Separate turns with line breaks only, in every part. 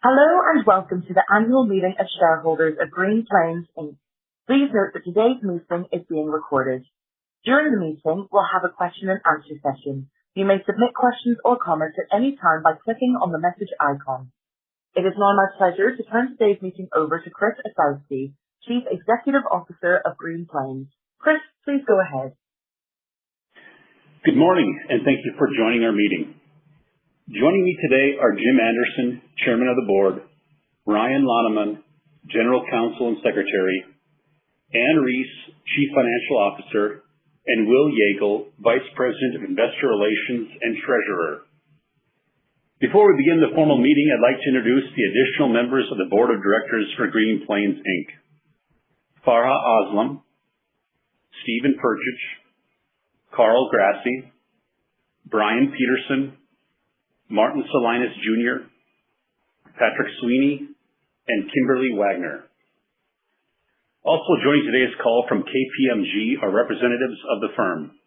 Hello and welcome to the Annual Meeting of Shareholders of Green Plains Inc. Please note that today's meeting is being recorded. During the meeting, we'll have a question and answer session. You may submit questions or comments at any time by clicking on the message icon. It is now my pleasure to turn today's meeting over to Chris Osowski, Chief Executive Officer of Green Plains. Chris, please go ahead.
Good morning, and thank you for joining our meeting. Joining me today are Jim Anderson, Chairman of the Board, Ryan Loneman, General Counsel and Secretary, Ann Reese, Chief Financial Officer, and Will Yeagle, Vice President of Investor Relations and Treasurer. Before we begin the formal meeting, I'd like to introduce the additional members of the Board of Directors for Green Plains Inc. Farha Aslam, Stephen Perchich, Carl Grassi, Brian Peterson, Martin Salinas Jr., Patrick Sweeney, and Kimberly Wagner. Also joining today's call from KPMG are representatives of the firm.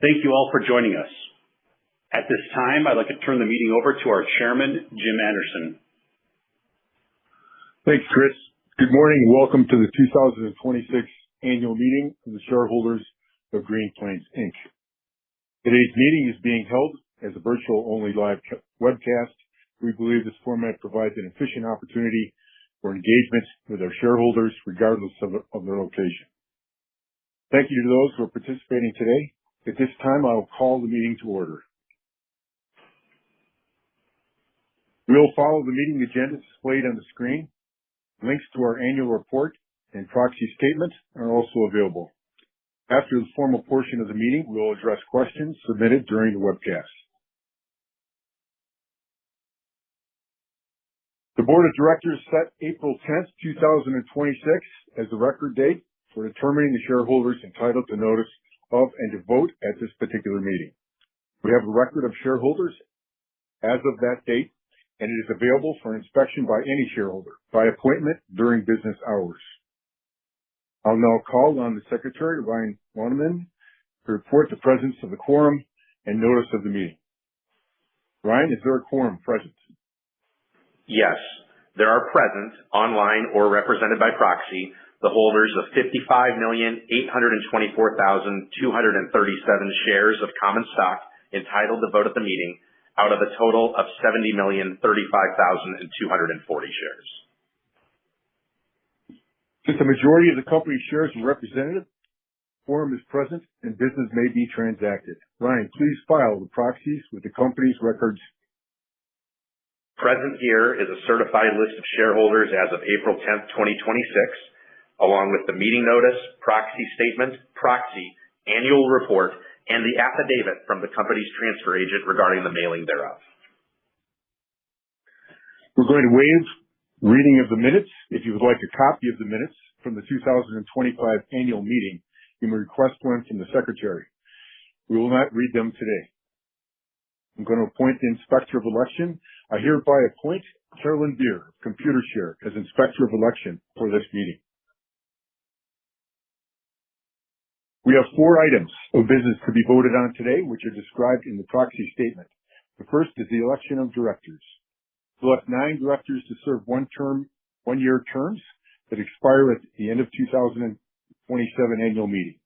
Thank you all for joining us. At this time, I'd like to turn the meeting over to our Chairman, Jim Anderson.
Thanks, Chris. Good morning and welcome to the 2026 Annual Meeting of the Shareholders of Green Plains Inc. Today's meeting is being held as a virtual-only live webcast. We believe this format provides an efficient opportunity for engagement with our shareholders regardless of their location. Thank you to those who are participating today. At this time, I will call the meeting to order. We will follow the meeting agenda displayed on the screen. Links to our annual report and proxy statement are also available. After the formal portion of the meeting, we will address questions submitted during the webcast. The Board of Directors set April 10th, 2026 as the record date for determining the shareholders entitled to notice of and to vote at this particular meeting. We have a record of shareholders as of that date, and it is available for inspection by any shareholder by appointment during business hours. I'll now call on the Secretary, Ryan Loneman, to report the presence of the quorum and notice of the meeting. Ryan, is there a quorum present?
Yes, there are present, online or represented by proxy, the holders of 55,824,237 shares of common stock entitled to vote at the meeting out of a total of 70,035,240 shares.
Since the majority of the company's shares are represented, quorum is present and business may be transacted. Ryan, please file the proxies with the company's records.
Present here is a certified list of shareholders as of April 10th, 2026, along with the meeting notice, proxy statement, proxy, annual report, and the affidavit from the company's transfer agent regarding the mailing thereof.
We're going to waive reading of the minutes. If you would like a copy of the minutes from the 2025 annual meeting, you may request one from the Secretary. We will not read them today. I'm going to appoint the Inspector of Election. I hereby appoint Carolyn Beer of Computershare as Inspector of Election for this meeting. We have 4 items of business to be voted on today, which are described in the proxy statement. The first is the election of directors. Select 9 directors to serve one-year terms that expire at the end of 2027 annual meeting.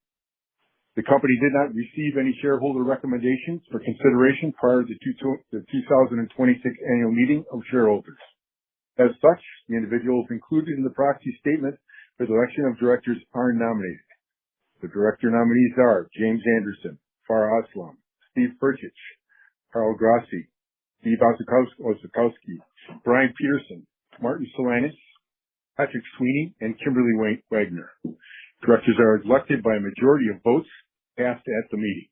The company did not receive any shareholder recommendations for consideration prior to the 2026 annual meeting of shareholders. As such, the individuals included in the proxy statement for the election of directors are nominated. The director nominees are James Anderson, Farha Aslam, Steve Perchich, Carl Grassi, Steve Osowski, Brian Peterson, Martin Salinas, Patrick Sweeney, and Kimberly Wagner. Directors are elected by a majority of votes cast at the meeting.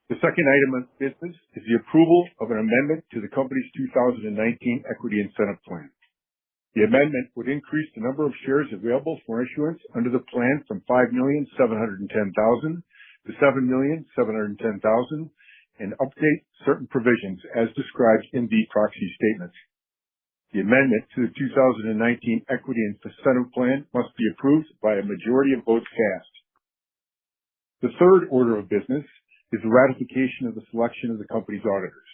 The second item of business is the approval of an amendment to the company's 2019 Equity Incentive Plan. The amendment would increase the number of shares available for issuance under the plan from 5,710,000 to 7,710,000 and update certain provisions as described in the proxy statement. The amendment to the 2019 Equity Incentive Plan must be approved by a majority of votes cast. The third order of business is the ratification of the selection of the company's auditors.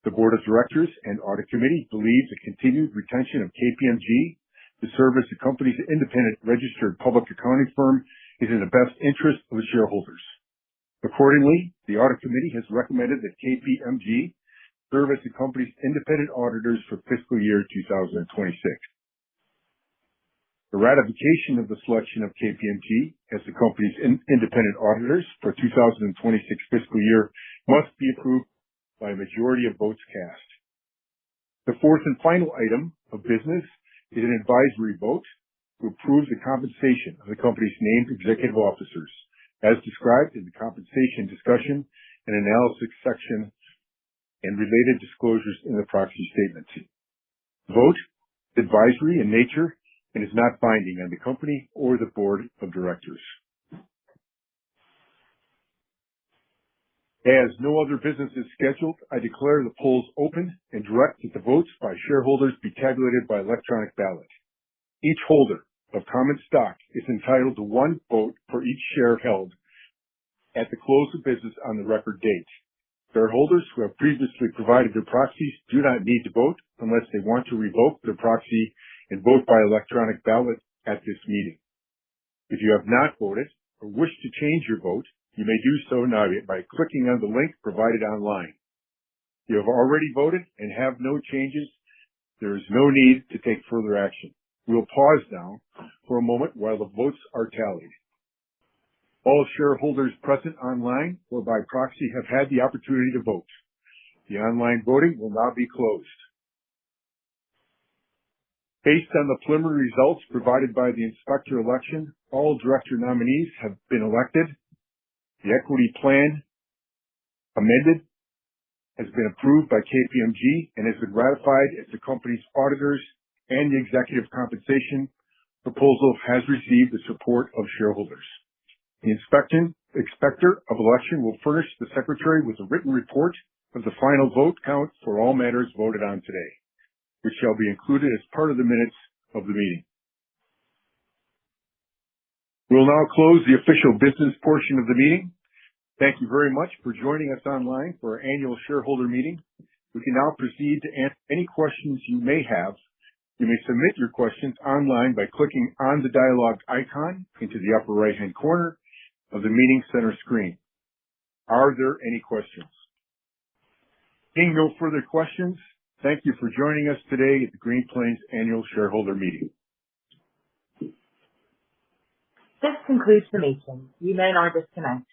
The Board of Directors and Audit Committee believes the continued retention of KPMG to serve as the company's independent registered public accounting firm is in the best interest of the shareholders. Accordingly, the Audit Committee has recommended that KPMG serve as the company's independent auditors for fiscal year 2026. The ratification of the selection of KPMG as the company's independent auditors for 2026 fiscal year must be approved by a majority of votes cast. The fourth and final item of business is an advisory vote to approve the compensation of the company's named executive officers, as described in the compensation discussion and analysis section and related disclosures in the proxy statement. The vote is advisory in nature and is not binding on the company or the board of directors. As no other business is scheduled, I declare the polls open and direct that the votes by shareholders be tabulated by electronic ballot. Each holder of common stock is entitled to one vote for each share held at the close of business on the record date. Shareholders who have previously provided their proxies do not need to vote unless they want to revoke their proxy and vote by electronic ballot at this meeting. If you have not voted or wish to change your vote, you may do so now by clicking on the link provided online. If you have already voted and have no changes, there is no need to take further action. We will pause now for a moment while the votes are tallied. All shareholders present online or by proxy have had the opportunity to vote. The online voting will now be closed. Based on the preliminary results provided by the Inspector of Election, all director nominees have been elected. The equity plan amended has been approved by KPMG and has been ratified as the company's auditors, and the executive compensation proposal has received the support of shareholders. The Inspector of Election will furnish the Secretary with a written report of the final vote count for all matters voted on today, which shall be included as part of the minutes of the meeting. We will now close the official business portion of the meeting. Thank you very much for joining us online for our annual shareholder meeting. We can now proceed to answer any questions you may have. You may submit your questions online by clicking on the dialogue icon into the upper right-hand corner of the meeting center screen. Are there any questions? Seeing no further questions, thank you for joining us today at the Green Plains Annual Shareholder Meeting.
This concludes the meeting. You may now disconnect.